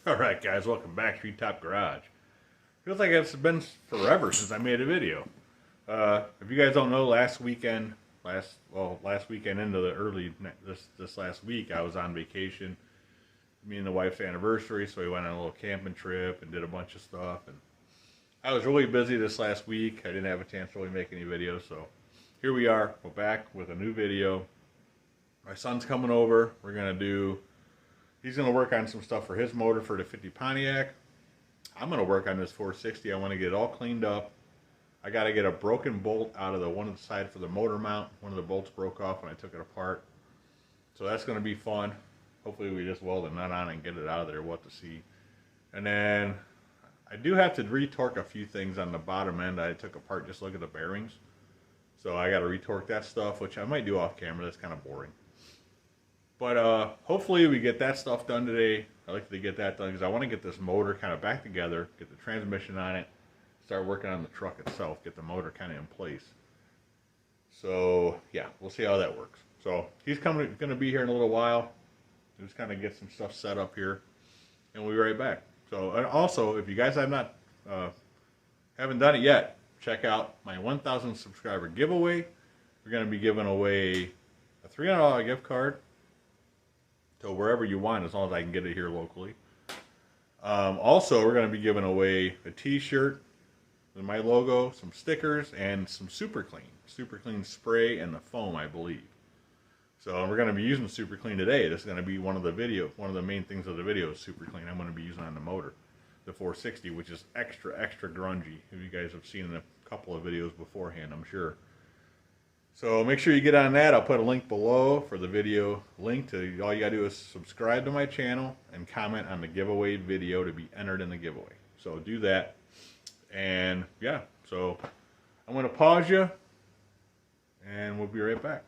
Alright guys, welcome back to Treetop Garage. Feels like it's been forever since I made a video. If you guys don't know, last weekend into the early, this last week, I was on vacation. Me and the wife's anniversary, so we went on a little camping trip and did a bunch of stuff. And I was really busy this last week. I didn't have a chance to really make any videos, so here we are. We're back with a new video. My son's coming over. He's going to work on some stuff for his motor for the 50 Pontiac. I'm going to work on this 460. I want to get it all cleaned up. I got to get a broken bolt out of one of the side for the motor mount. One of the bolts broke off when I took it apart. So that's going to be fun. Hopefully we just weld a nut on and get it out of there. We'll have to see. And then I do have to retorque a few things on the bottom end. I took apart just look at the bearings. So I got to retorque that stuff, which I might do off camera. That's kind of boring. But hopefully we get that stuff done today. I like to get that done because I want to get this motor kind of back together, get the transmission on it, start working on the truck itself, get the motor kind of in place. So yeah, we'll see how that works. So he's going to be here in a little while. Just kind of get some stuff set up here, and we'll be right back. So, and also, if you guys have not haven't done it yet, check out my 1,000 subscriber giveaway. We're going to be giving away a $300 gift card to wherever you want, as long as I can get it here locally. Also, we're going to be giving away a t-shirt with my logo, some stickers, and some Super Clean spray and the foam, I believe. So we're going to be using Super Clean today. This is going to be one of the main things of the video is Super Clean. I'm going to be using on the motor, the 460, which is extra grungy. You guys have seen in a couple of videos beforehand, I'm sure. So make sure you get on that. I'll put a link below for the video link to. All you gotta do is subscribe to my channel and comment on the giveaway video to be entered in the giveaway. So do that. And yeah, so I'm gonna pause you and we'll be right back.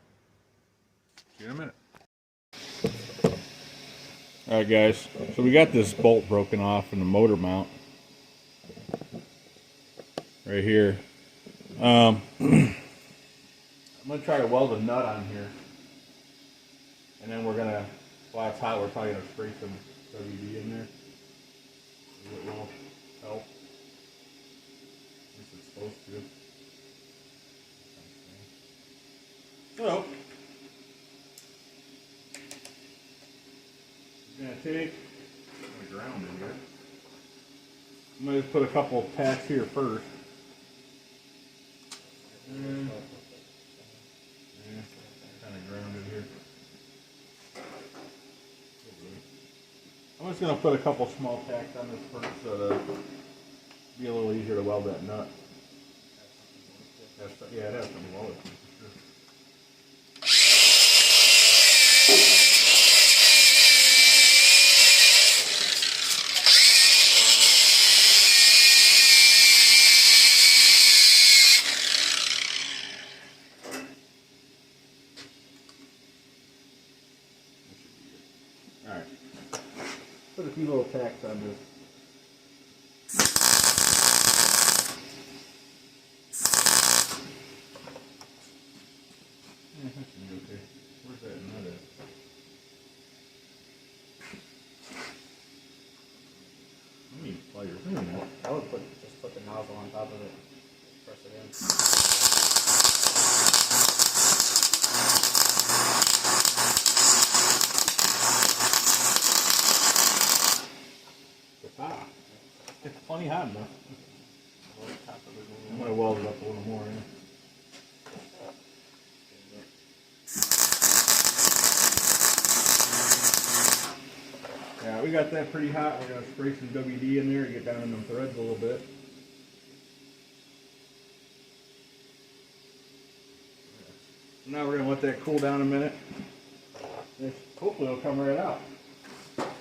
See you in a minute. Alright guys, so we got this bolt broken off in the motor mount right here. I'm going to try to weld a nut on here, and then we're going to, while it's hot, we're probably going to spray some WD in there. It will help. At least it's supposed to. So, I'm going to take the ground in here. I'm going to put a couple of tacks here first. And kind of grounded here. I'm just going to put a couple small tacks on this first so that it'll be a little easier to weld that nut. Yeah, it has some welded for sure. Alright, put a few little tacks on this. Yeah, that should be okay. Where's that nut at? I need pliers. I would just put the nozzle on top of it, press it in. It's plenty hot enough. I'm going to weld it up a little more. Yeah, we got that pretty hot. We're going to spray some WD in there to get down in them threads a little bit. Now we're going to let that cool down a minute. Hopefully it'll come right out. Not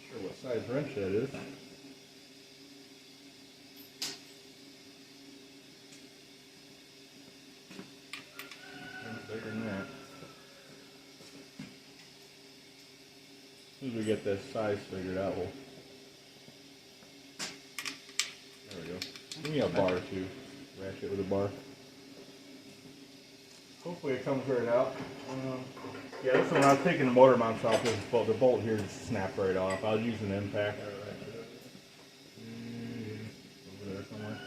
sure what size wrench that is. Bigger than that. As soon as we get this size figured out, we'll. There we go. Give me a bar or two. Ratchet with a bar. Hopefully it comes right out. Yeah, this one, when I was taking the motor mounts off, the bolt here just snapped right off. I was using an impact. Over there somewhere.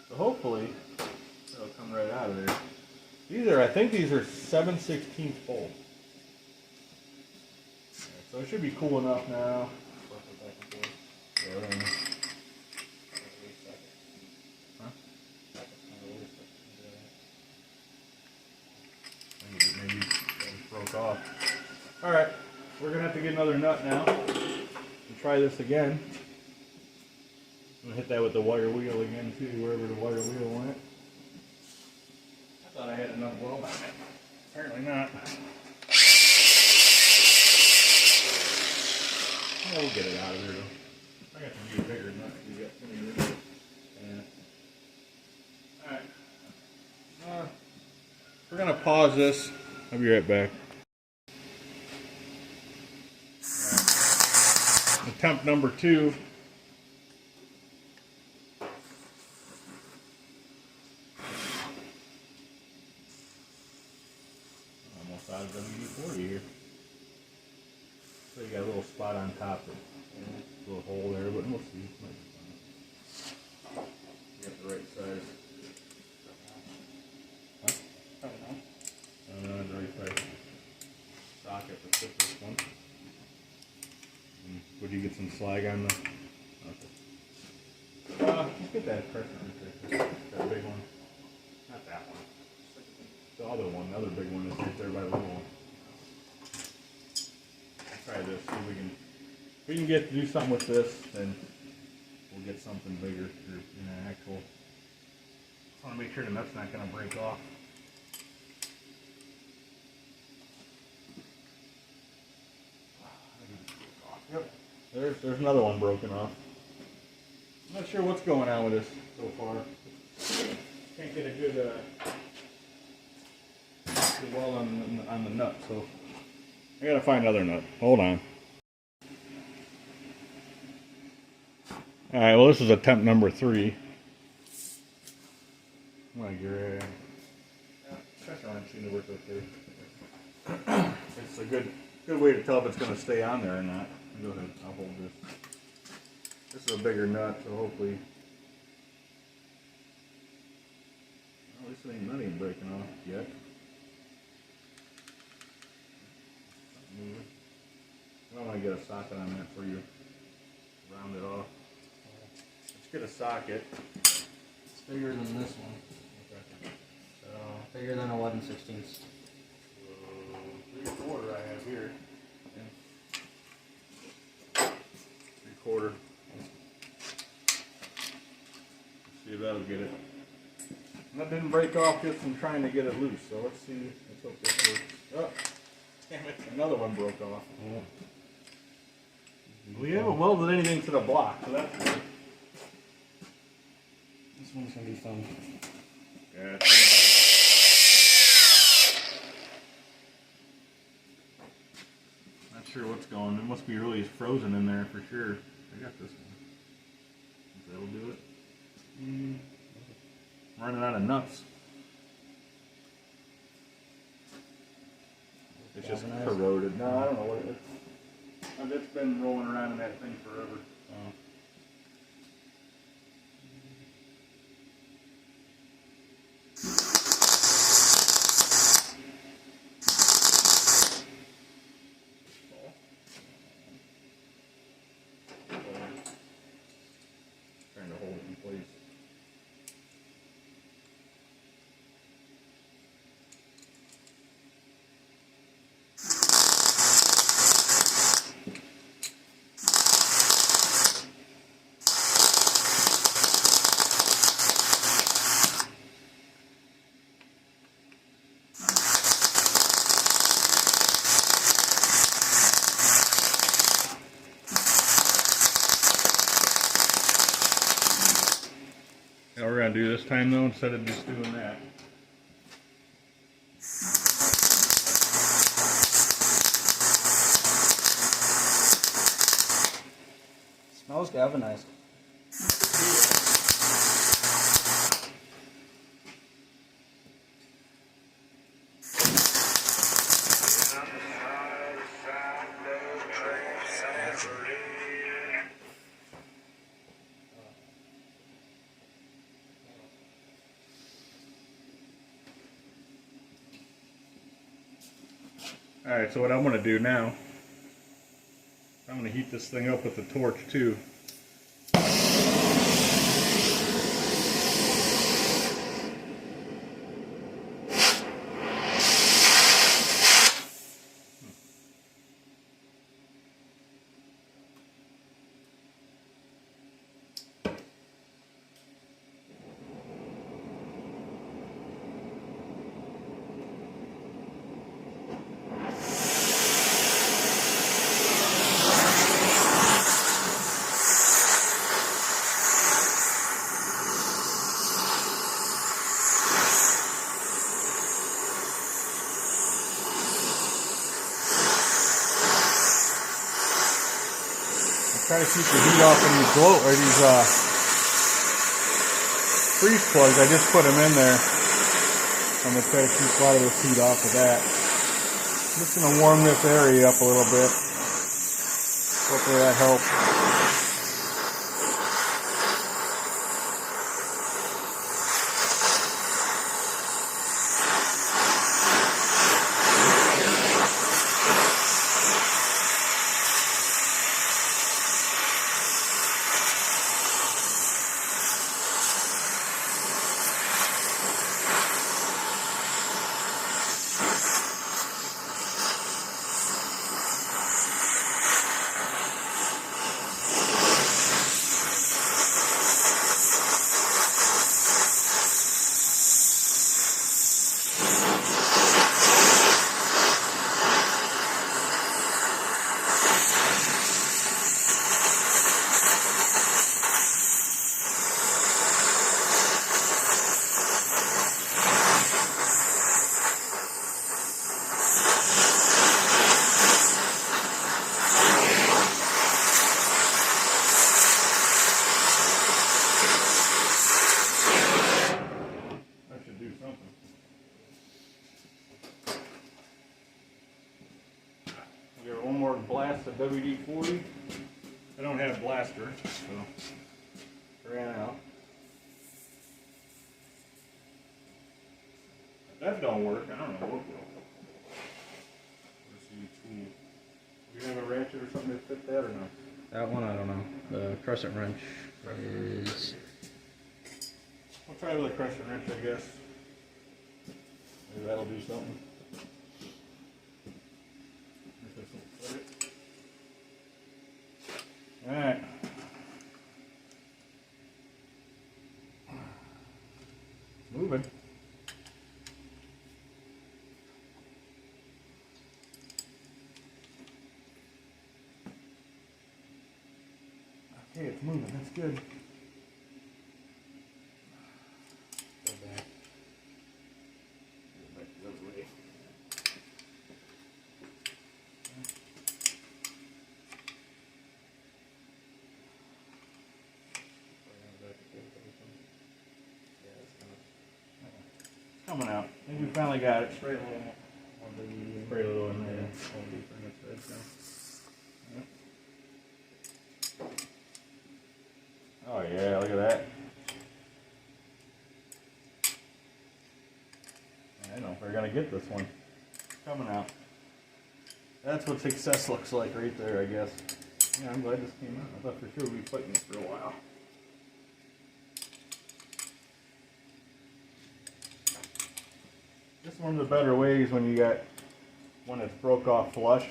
So hopefully it'll come right out of there. I think these are 7/16 bolts. So it should be cool enough now. Yeah, huh? Maybe it broke off. Alright, we're going to have to get another nut now and try this again. I'm going to hit that with the wire wheel again too, wherever the wire wheel went. I thought I had enough weld on it. Apparently not. Oh, we'll get it out of there though. I got to be bigger nuts. We got too many room. Yeah. Alright. We're going to pause this. I'll be right back. Right. Attempt number 2. Almost out of WD-40 here. So you got a little spot on top, a little hole there, but we'll see. You got the right size. Huh? The right size socket to fit this one. Would you get some slag on the? Okay. Let's get that pressure right. That big one. Not that one. The other one, the other big one is right there by the little one. Try this, see if we can. If we can get to do something with this, then we'll get something bigger. An actual. I want to make sure the nut's not going to break off. Yep. There's another one broken off. I'm not sure what's going on with this so far. Can't get a good weld on the nut, so I gotta find another nut. Hold on. Alright, well this is attempt number 3. I'm gonna get it. Pressure wrench seems to work okay. It's a good way to tell if it's gonna stay on there or not. Go ahead, I'll hold this. This is a bigger nut, so hopefully. Well, this ain't nut ain't breaking off yet. I want to get a socket on that for you. Round it off. Let's get a socket. It's bigger than this one. Okay. So bigger than 11/16. 3/4 I have here. 3/4. See if that'll get it. And that didn't break off just from trying to get it loose, so let's see. Let's hope this works. Oh, damn it, another one broke off. Yeah. We haven't welded anything to the block, so that's good. This one's gonna be fun. Yeah. Not sure what's going. It must be really frozen in there for sure. I got this one. That'll do it. Running out of nuts. It's just corroded. No, I don't know what it is. It's been rolling around in that thing forever. Trying to hold it in place. How we're gonna do this time though, instead of just doing that. Smells galvanized. Alright, so what I'm going to do now, I'm going to heat this thing up with the torch too. Try to keep the heat off of these freeze plugs. I just put them in there. I'm going to try to keep a lot of this heat off of that. I'm just going to warm this area up a little bit. Hopefully that helps. Give it one more blast of WD-40. I don't have blaster, so ran out. If that don't work, I don't know what will. Let's see, tool. Do you have a ratchet or something to fit that or no? That one, I don't know. The crescent wrench is... I'll try with a crescent wrench, I guess. Maybe that'll do something. Alright. Moving. Okay, it's moving. That's good. Go back. Go back the other way. Coming out. I think we finally got it. Spray a little more. Spray a little in there. All deeper in the thread, so. Oh yeah, look at that. I don't know if we're gonna get this one. Coming out. That's what success looks like right there, I guess. Yeah, I'm glad this came out. I thought for sure we'd be fighting it for a while. This is one of the better ways when you got one that's broke off flush.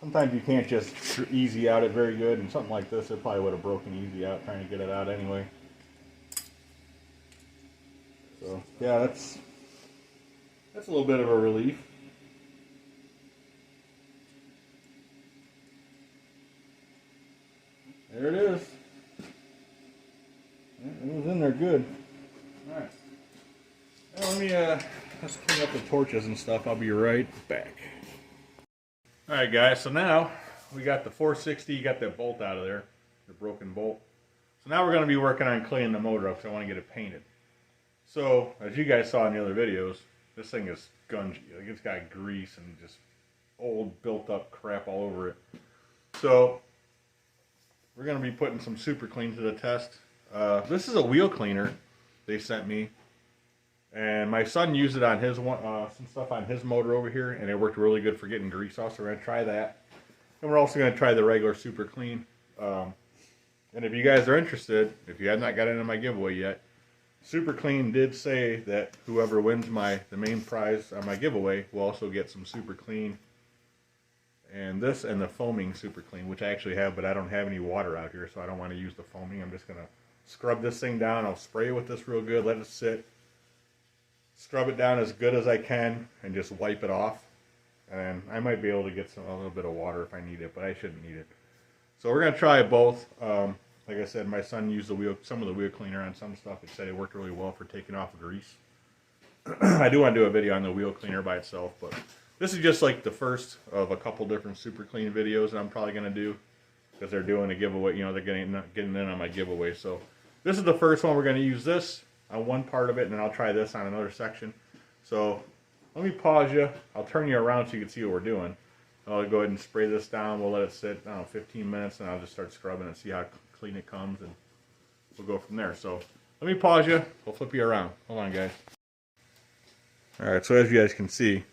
Sometimes you can't just easy out it very good, and something like this, it probably would have broken easy out trying to get it out anyway. So yeah, that's a little bit of a relief. There it is. It was in there good. All right. Well, let me let's clean up the torches and stuff. I'll be right back. All right, guys. So now we got the 460. You got that bolt out of there, the broken bolt. So now we're going to be working on cleaning the motor up. So I want to get it painted. So as you guys saw in the other videos, this thing is gungy. Like, it's got grease and just old built-up crap all over it. So we're going to be putting some super clean to the test. This is a wheel cleaner they sent me. And my son used it on his one, some stuff on his motor over here, and it worked really good for getting grease off. So we're gonna try that, and we're also gonna try the regular Super Clean. And if you guys are interested, if you have not got into my giveaway yet, Super Clean did say that whoever wins the main prize on my giveaway will also get some Super Clean. And this and the foaming Super Clean, which I actually have, but I don't have any water out here, so I don't want to use the foaming. I'm just going to scrub this thing down. I'll spray it with this real good, let it sit, scrub it down as good as I can, and just wipe it off. And I might be able to get a little bit of water if I need it, but I shouldn't need it. So we're going to try both. Like I said, my son used some of the wheel cleaner on some stuff. It said it worked really well for taking off grease. I do want to do a video on the wheel cleaner by itself, but this is just like the first of a couple different Super Clean videos that I'm probably going to do, because they're doing a giveaway. You know, they're getting in on my giveaway. So this is the first one. We're going to use this on one part of it, and then I'll try this on another section. So let me pause you. I'll turn you around so you can see what we're doing. I'll go ahead and spray this down. We'll let it sit, I don't know, 15 minutes, and I'll just start scrubbing and see how clean it comes, and we'll go from there. So let me pause you. We'll flip you around. Hold on, guys. Alright, so as you guys can see,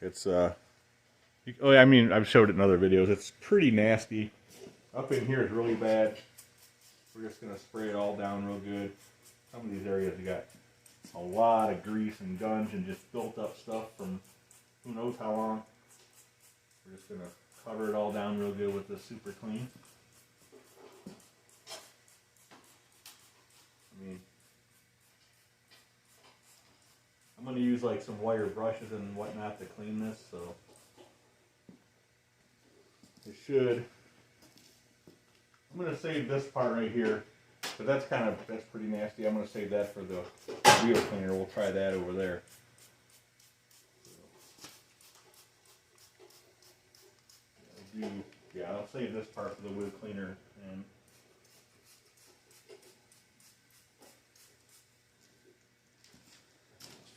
it's, I mean, I've showed it in other videos. It's pretty nasty. Up in here is really bad. We're just going to spray it all down real good. Some of these areas you got a lot of grease and gunge and just built up stuff from who knows how long. We're just going to cover it all down real good with this Super Clean. I mean, I'm going to use like some wire brushes and whatnot to clean this, so it should. I'm going to save this part right here, but that's pretty nasty. I'm going to save that for the wheel cleaner. We'll try that over there. Yeah, I'll save this part for the wheel cleaner. And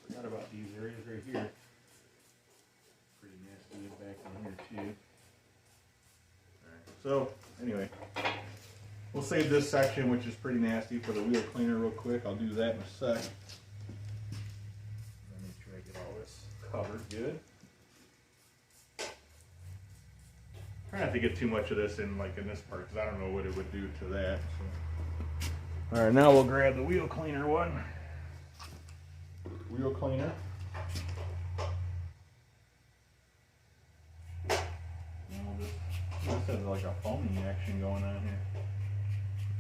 forgot about these areas right here. Pretty nasty back in here too. Alright, so anyway, we'll save this section, which is pretty nasty, for the wheel cleaner real quick. I'll do that in a sec. Make sure I get all this covered good. Try not to get too much of this in this part, because I don't know what it would do to that. So. Alright, now we'll grab the wheel cleaner one. Wheel cleaner. And we'll just, this has like a foaming action going on here.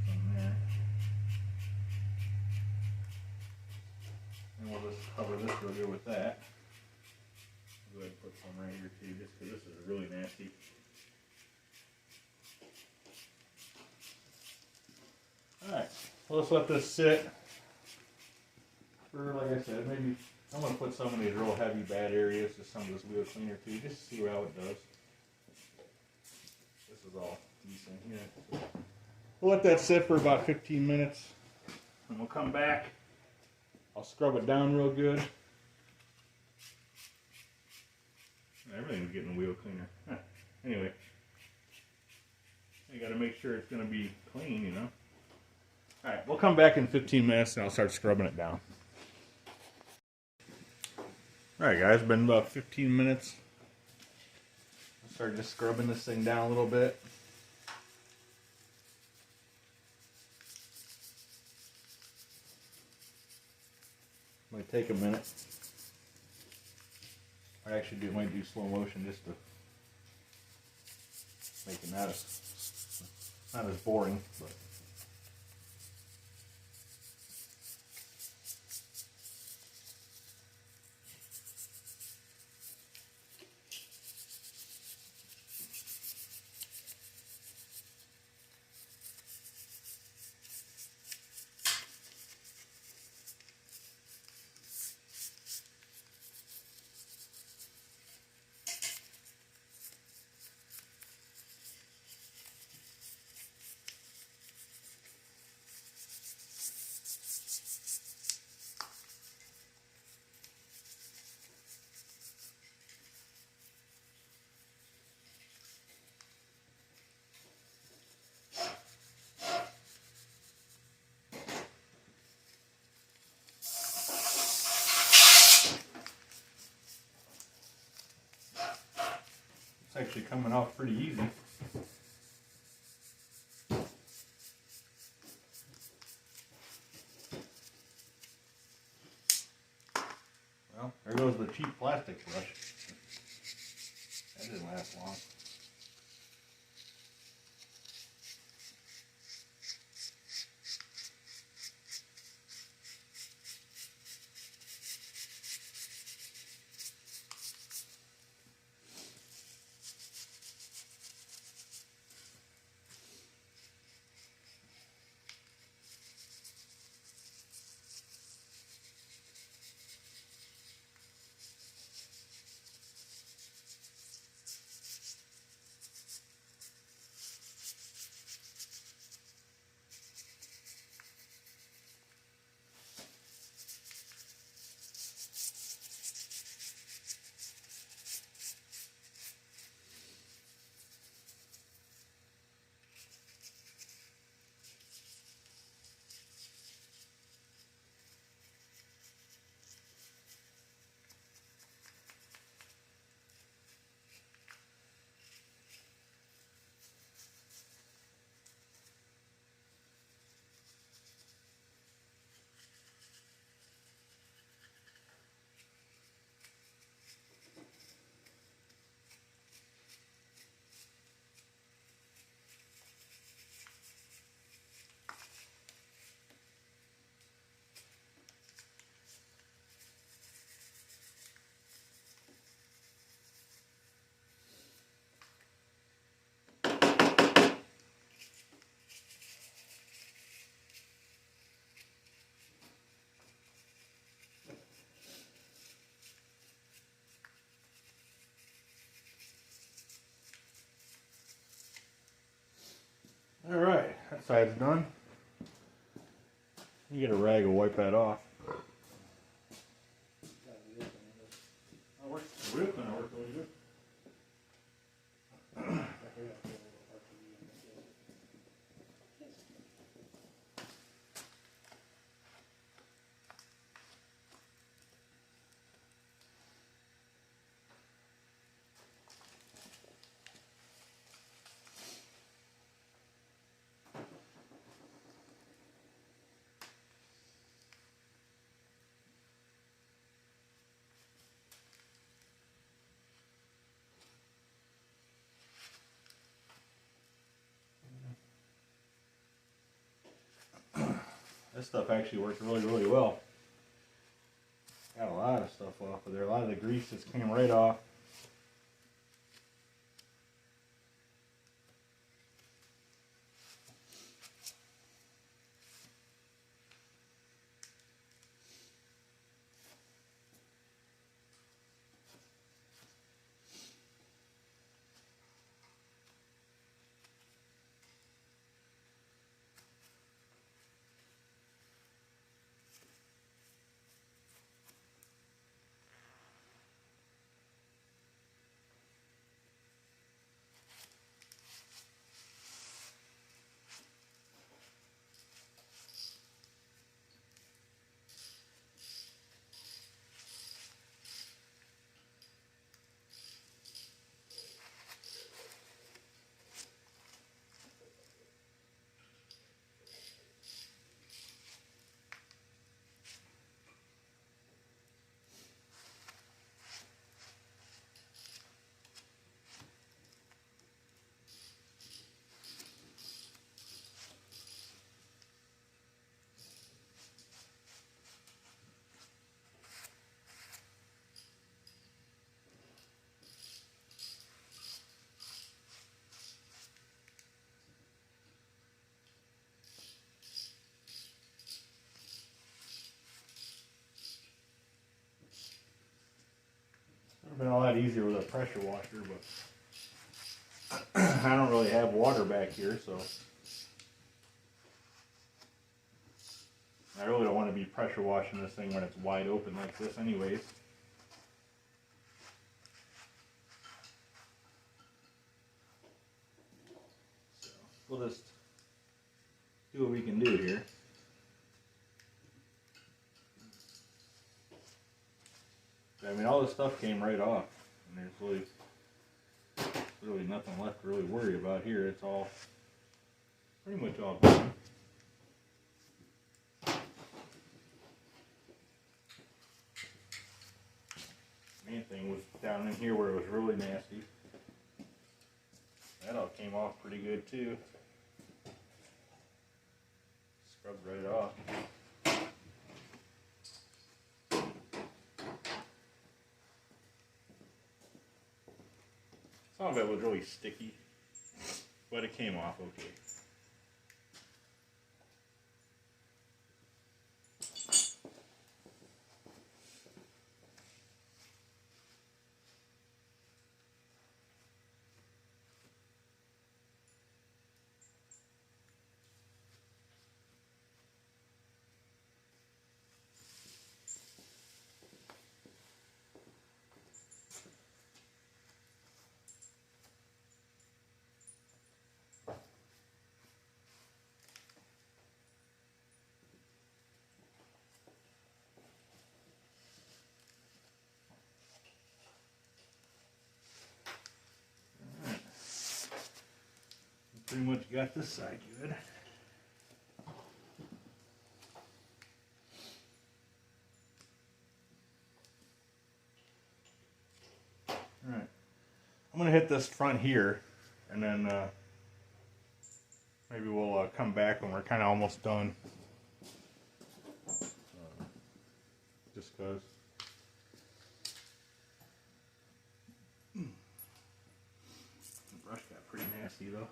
Put some there. And we'll just cover this real good with that. I'll go ahead and put some right here too, just because this is really nasty. Alright, well, let's let this sit for, like I said, maybe I'm going to put some of these real heavy bad areas to some of this wheel cleaner too, just to see how it does. This is all decent here. So we'll let that sit for about 15 minutes, and we'll come back. I'll scrub it down real good. Everything's getting wheel cleaner. Huh. Anyway, you got to make sure it's going to be clean, you know. Alright, we'll come back in 15 minutes and I'll start scrubbing it down. Alright guys, been about 15 minutes. I'll start just scrubbing this thing down a little bit. Might take a minute. I actually might do slow motion just to make it not as boring, but actually coming off pretty easy. Well, there goes the cheap plastic brush. That didn't last long. Alright, that side's done. You get a rag and wipe that off. The wheel kind of worked really good. This stuff actually worked really, really well. Got a lot of stuff off of there. A lot of the grease just came right off. It would have been a lot easier with a pressure washer, but I don't really have water back here, so I really don't want to be pressure washing this thing when it's wide open like this anyways. So we'll just do what we can do here. I mean, all this stuff came right off, and there's really really nothing left to really worry about here. It's all pretty much all gone. Main thing was down in here where it was really nasty. That all came off pretty good too. Scrubbed right off. Some of it was really sticky, but it came off okay. Pretty much got this side good. Alright, I'm going to hit this front here, and then maybe we'll come back when we're kind of almost done. Just because. The brush got pretty nasty though.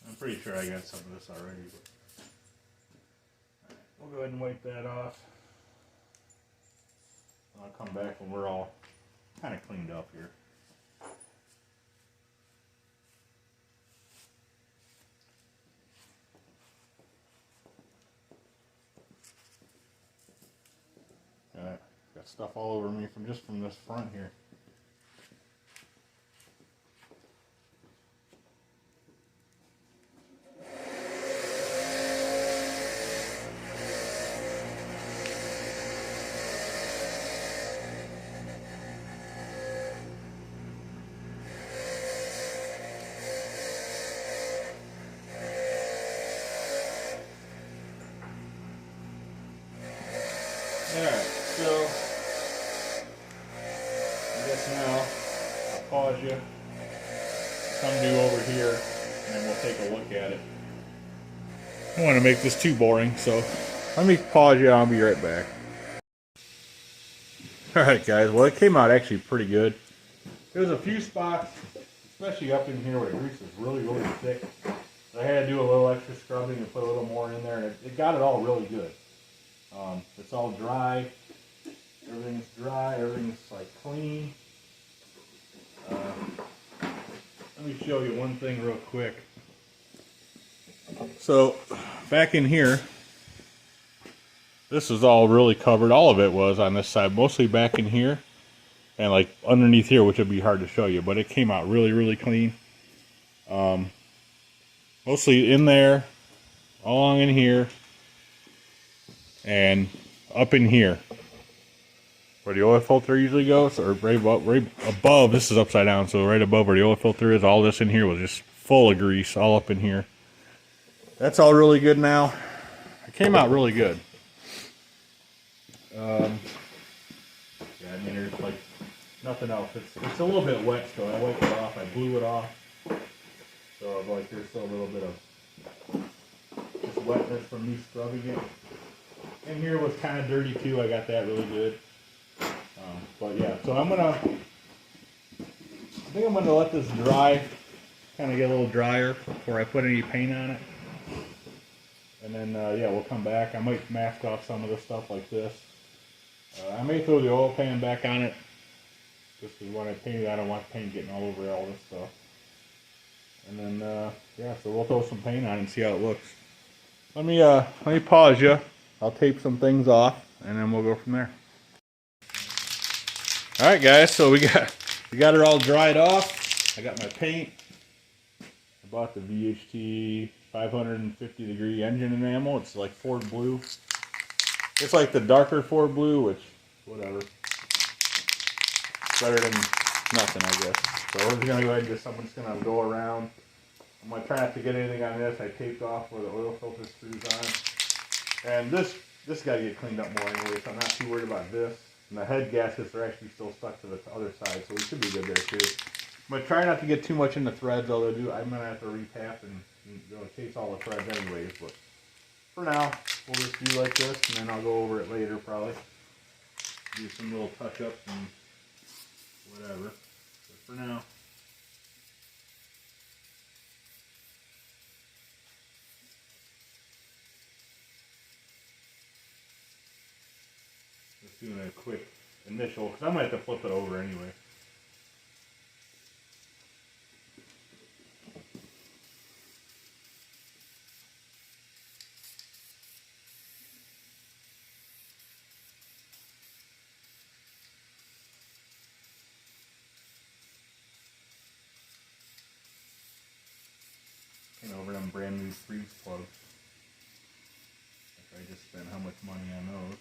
I'm pretty sure I got some of this already, but we'll go ahead and wipe that off. I'll come back when we're all kind of cleaned up here. Got stuff all over me from this front here. Alright, so I guess now I'll pause you, come do over here, and then we'll take a look at it. I don't want to make this too boring, so let me pause you and I'll be right back. Alright guys, well it came out actually pretty good. There's a few spots, especially up in here where the grease is really, really thick. So I had to do a little extra scrubbing and put a little more in there, and it got it all really good. It's all dry. Everything's dry. Everything's like clean. Let me show you one thing real quick. So back in here, this is all really covered. All of it was on this side, mostly back in here, and like underneath here, which would be hard to show you. But it came out really, really clean. Mostly in there, all along in here. And up in here, where the oil filter usually goes, or right above, this is upside down, so right above where the oil filter is, all this in here was just full of grease, all up in here. That's all really good now. It came out really good. Yeah, I mean, there's like nothing else. It's a little bit wet still. I wiped it off, I blew it off. So like there's still a little bit of just wetness from me scrubbing it. In here was kind of dirty too. I got that really good. But yeah, so I think I'm gonna let this dry, kind of get a little drier before I put any paint on it. And then yeah, we'll come back. I might mask off some of the stuff like this. I may throw the oil pan back on it, just because when I paint it, I don't want paint getting all over all this stuff. And then yeah, so we'll throw some paint on it and see how it looks. Let me pause you. I'll tape some things off, and then we'll go from there. All right, guys. So we got it all dried off. I got my paint. I bought the VHT 550-degree engine enamel. It's like Ford blue. It's like the darker Ford blue, which whatever. Better than nothing, I guess. So we're just gonna go ahead and I'm just gonna go around. I'm gonna try not to get anything on this. I taped off where the oil filter screws on. And this got to get cleaned up more anyway, so I'm not too worried about this. And the head gaskets are actually still stuck to the other side, so we should be good there too. I'm gonna try not to get too much in the threads, although I'm gonna have to retap and chase all the threads anyways. But for now, we'll just do like this, and then I'll go over it later probably. Do some little touch-ups and whatever. But for now. Just doing a quick initial, because I might have to flip it over anyway. And over them brand new freeze plugs. After I just spent how much money on those.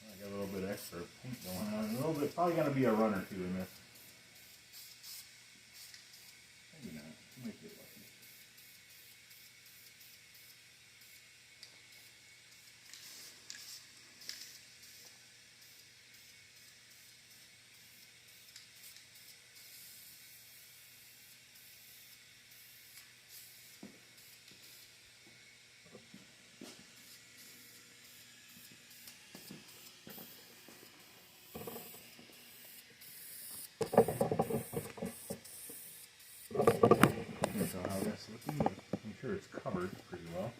I got a little bit extra paint going on. A little bit, probably gonna be a run or two in this. Maybe not. Might get lucky. So how that's looking, but I'm sure it's covered pretty well.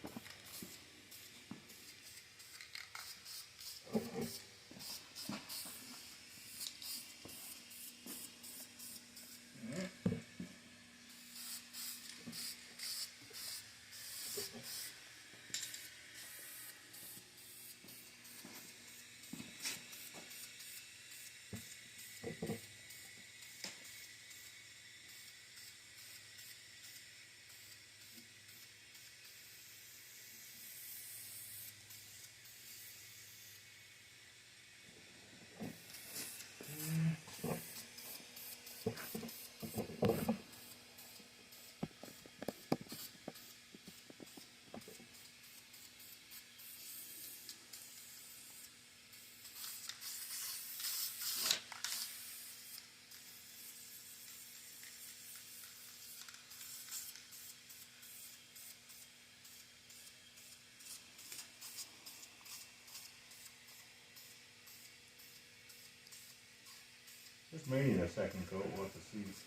Just mainly the second coat, we'll have to see. Just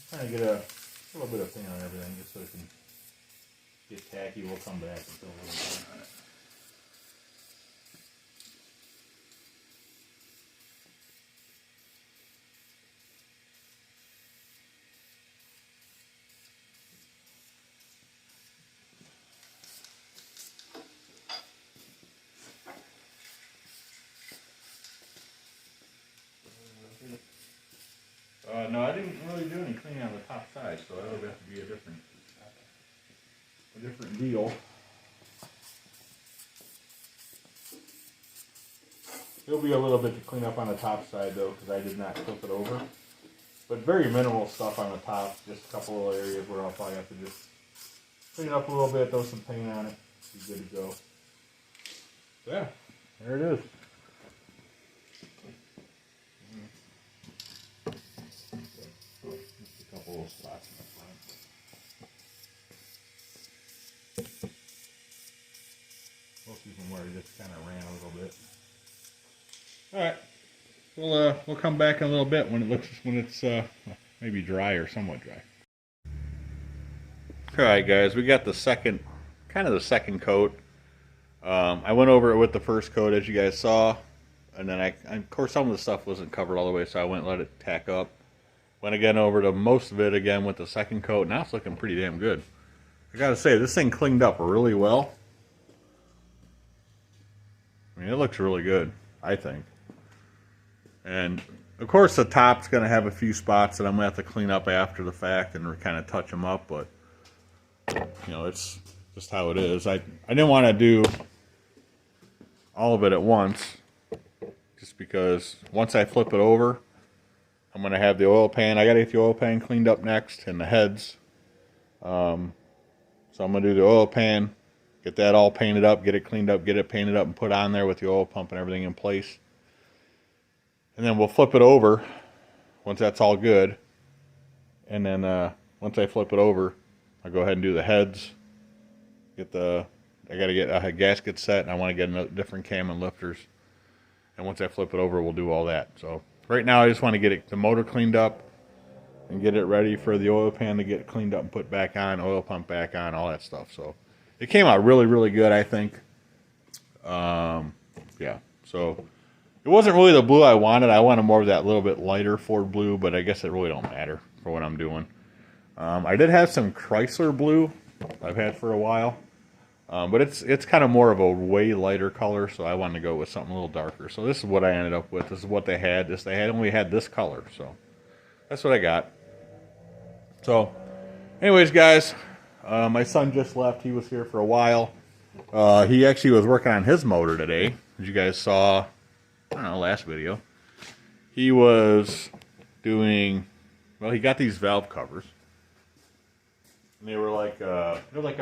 trying to get a little bit of paint on everything just so it can get tacky. We'll come back and fill a little paint on it. No, I didn't really do any cleaning on the top side, so that would have to be a different deal. There'll be a little bit to clean up on the top side though, because I did not flip it over. But very minimal stuff on the top, just a couple of areas where I'll probably have to just clean it up a little bit, throw some paint on it, be good to go. So yeah, there it is. Little spots in the front. Most of them where it just kind of ran a little bit. All right, we'll come back in a little bit when it's maybe dry or somewhat dry. All right, guys, we got the second coat. I went over it with the first coat, as you guys saw, and then of course some of the stuff wasn't covered all the way, so I went and let it tack up. Went again over to most of it again with the second coat. Now it's looking pretty damn good. I gotta say, this thing cleaned up really well. I mean, it looks really good. I think. And of course the top's going to have a few spots that I'm going to have to clean up after the fact and kind of touch them up, but you know, it's just how it is. I didn't want to do all of it at once, just because once I flip it over, I'm going to have the oil pan. I got to get the oil pan cleaned up next and the heads. So I'm going to do the oil pan, get that all painted up, get it cleaned up, get it painted up and put on there with the oil pump and everything in place. And then we'll flip it over once that's all good. And then once I flip it over, I'll go ahead and do the heads. I got to get a gasket set, and I want to get a different cam and lifters. And once I flip it over, we'll do all that. So right now I just want to get the motor cleaned up and get it ready for the oil pan to get cleaned up and put back on, oil pump back on, all that stuff. So it came out really, really good, I think. Yeah, so it wasn't really the blue I wanted. I wanted more of that little bit lighter Ford blue, but I guess it really don't matter for what I'm doing. I did have some Chrysler blue I've had for a while, but it's kind of more of a way lighter color, so I wanted to go with something a little darker. So this is what I ended up with. This is what they had. They only had this color, so that's what I got. So anyways, guys, my son just left. He was here for a while. He actually was working on his motor today, as you guys saw, I don't know, last video. He was doing, well, he got these valve covers. And they were like a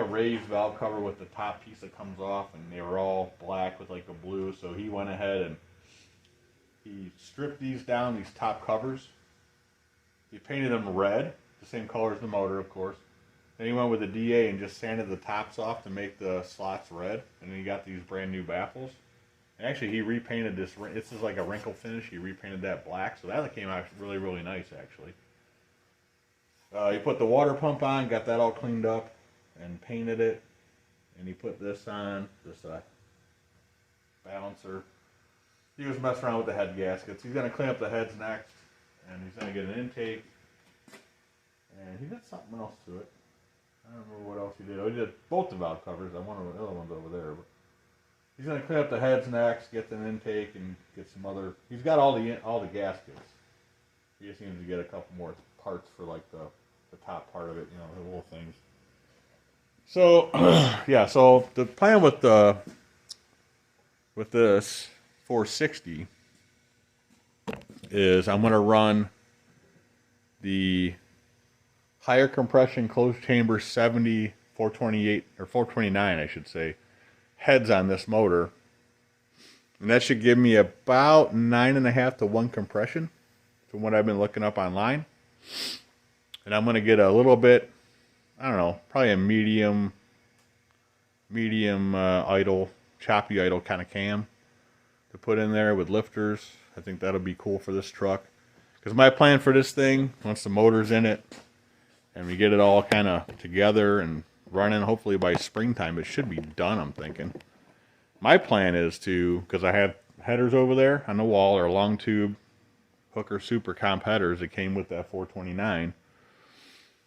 raised valve cover with the top piece that comes off, and they were all black with like a blue. So he went ahead and he stripped these down, these top covers. He painted them red, the same color as the motor, of course. Then he went with a DA and just sanded the tops off to make the slots red. And then he got these brand new baffles. And actually, he repainted this. This is like a wrinkle finish. He repainted that black, so that came out really, really nice, actually. He put the water pump on, got that all cleaned up, and painted it. And he put this on, this balancer. He was messing around with the head gaskets. He's going to clean up the heads next, and he's going to get an intake. And he did something else to it. I don't remember what else he did. Oh, he did both the valve covers. I wonder what the other one's over there. But he's going to clean up the heads next, get an intake, and get some other. He's got all the gaskets. He just needs to get a couple more parts for like the top part of it, you know, the little things. So yeah, so the plan with this 460 is I'm going to run the higher compression closed chamber 70 428 or 429, I should say, heads on this motor, and that should give me about 9.5 to 1 compression from what I've been looking up online. And I'm going to get a little bit, I don't know, probably a medium idle, choppy idle kind of cam to put in there with lifters. I think that'll be cool for this truck. Because my plan for this thing, once the motor's in it, and we get it all kind of together and running, hopefully by springtime, it should be done, I'm thinking. My plan is to, because I have headers over there on the wall, or long tube Hooker Super Comp headers that came with that 429.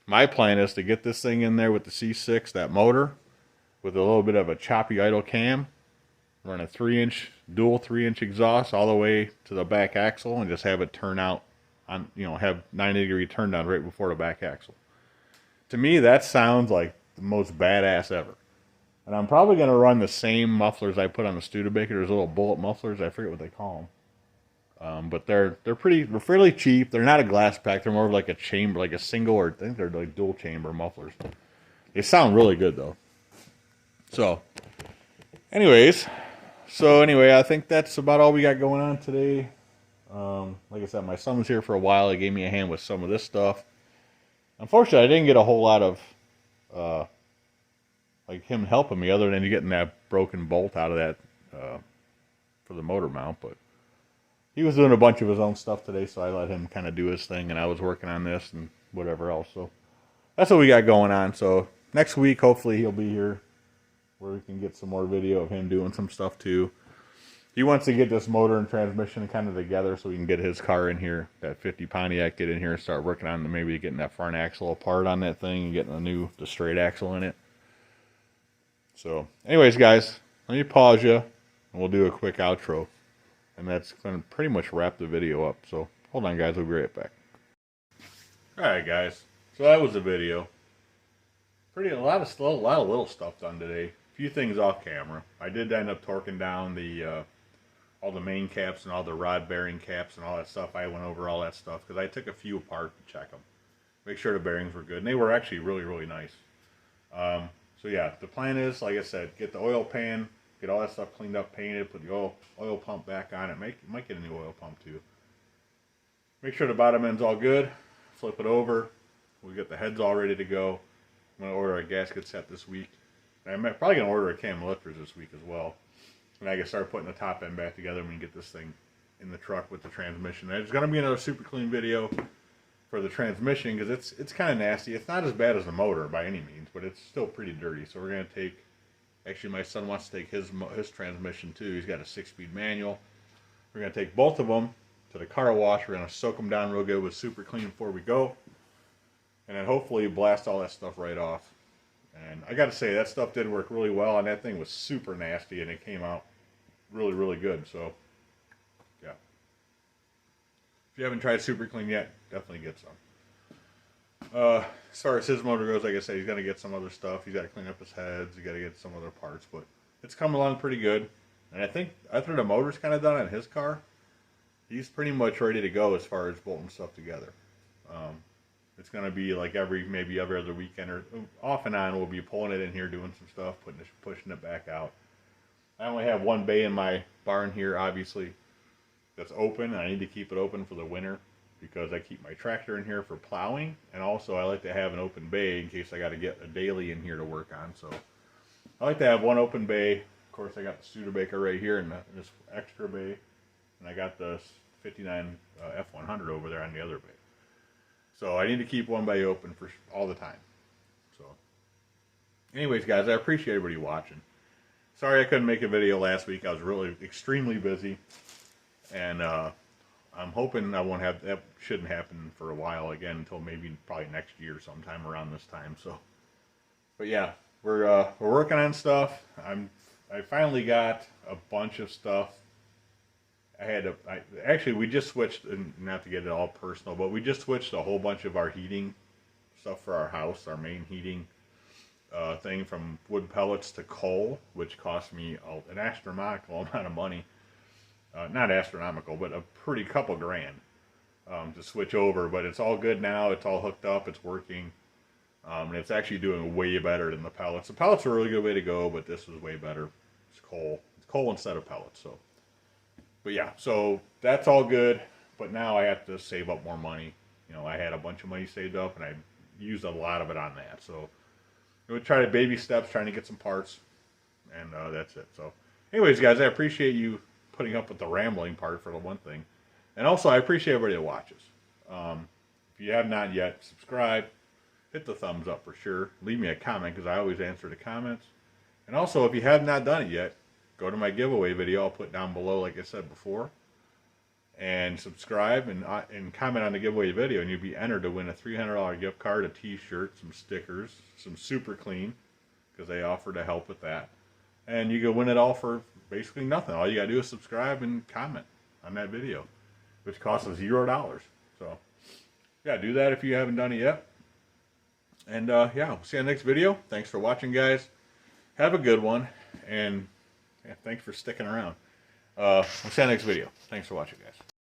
My plan is to get this thing in there with the C6, that motor, with a little bit of a choppy idle cam, run a 3-inch, dual 3-inch exhaust all the way to the back axle, and just have it turn out on, you know, have 90-degree turn down right before the back axle. To me, that sounds like the most badass ever. And I'm probably going to run the same mufflers I put on the Studebaker. There's little bullet mufflers. I forget what they call them. But they're fairly cheap. They're not a glass pack. They're more of like a chamber, like a single, or I think they're like dual chamber mufflers. They sound really good though. So, anyways, I think that's about all we got going on today. Like I said, my son was here for a while. He gave me a hand with some of this stuff. Unfortunately, I didn't get a whole lot of like him helping me, other than getting that broken bolt out of that for the motor mount, but. He was doing a bunch of his own stuff today, so I let him kind of do his thing, and I was working on this and whatever else. So that's what we got going on. So next week, hopefully, he'll be here where we can get some more video of him doing some stuff too. He wants to get this motor and transmission kind of together so we can get his car in here, that 50 Pontiac, get in here and start working on maybe getting that front axle apart on that thing and getting the straight axle in it. So anyways, guys, let me pause you, and we'll do a quick outro. And that's going to pretty much wrap the video up. So hold on, guys. We'll be right back. Alright, guys. So that was the video. A lot of little stuff done today. A few things off camera. I did end up torquing down the all the main caps and all the rod bearing caps and all that stuff. I went over all that stuff because I took a few apart to check them. Make sure the bearings were good. And they were actually really, really nice. So yeah, the plan is, like I said, get the oil pan, get all that stuff cleaned up, painted, put the oil pump back on it. Might get a new oil pump too. Make sure the bottom end's all good. Flip it over. We get the heads all ready to go. I'm going to order a gasket set this week. And I'm probably going to order a cam lifters this week as well. And I can start putting the top end back together when we get this thing in the truck with the transmission. There's going to be another super clean video for the transmission because it's kind of nasty. It's not as bad as the motor by any means, but it's still pretty dirty. So we're going to take, actually my son wants to take his transmission too. He's got a 6-speed manual. We're going to take both of them to the car wash. We're going to soak them down real good with super clean before we go. And then hopefully blast all that stuff right off. And I got to say, that stuff did work really well, and that thing was super nasty, and it came out really, really good. So, yeah. If you haven't tried Super Clean yet, definitely get some. As far as his motor goes, like I said, he's got to get some other stuff. He's got to clean up his heads. He's got to get some other parts, but it's coming along pretty good. And I think after the motor's kind of done on his car, he's pretty much ready to go as far as bolting stuff together. It's going to be like maybe every other weekend or off and on, we'll be pulling it in here, doing some stuff, pushing it back out. I only have one bay in my barn here, obviously, that's open. I need to keep it open for the winter because I keep my tractor in here for plowing. And also I like to have an open bay in case I got to get a daily in here to work on. So I like to have one open bay. Of course, I got the Studebaker right here and this extra bay. And I got the 59 f100 over there on the other bay. So I need to keep one bay open for all the time. So, anyways, guys, I appreciate everybody watching. Sorry I couldn't make a video last week. I was really extremely busy, and I'm hoping that shouldn't happen for a while again until probably next year sometime around this time. So, but yeah, we're working on stuff. I finally got a bunch of stuff. Actually, we just switched, and not to get it all personal, but we just switched a whole bunch of our heating stuff for our house, our main heating thing, from wood pellets to coal, which cost me an astronomical amount of money. Not astronomical, but a pretty couple grand to switch over. But it's all good now. It's all hooked up. It's working. And it's actually doing way better than the pellets. The pellets are a really good way to go, but this is way better. It's coal. It's coal instead of pellets, so. But yeah, so that's all good, but now I have to save up more money. You know, I had a bunch of money saved up, and I used a lot of it on that. So we'll try to baby steps, trying to get some parts, and that's it. So anyways, guys, I appreciate you putting up with the rambling part for the one thing. And also, I appreciate everybody that watches. If you have not yet, subscribe, hit the thumbs up for sure. Leave me a comment, because I always answer the comments. And also, if you have not done it yet, go to my giveaway video I'll put down below, like I said before, and subscribe and comment on the giveaway video, and you'll be entered to win a $300 gift card, a t-shirt, some stickers, some Super Clean, because they offer to help with that. And you can win it all for basically nothing. All you gotta do is subscribe and comment on that video, which costs us $0. So yeah, do that if you haven't done it yet. And yeah, we'll see you in the next video. Thanks for watching, guys. Have a good one, and yeah, thanks for sticking around. We'll see you in the next video. Thanks for watching, guys.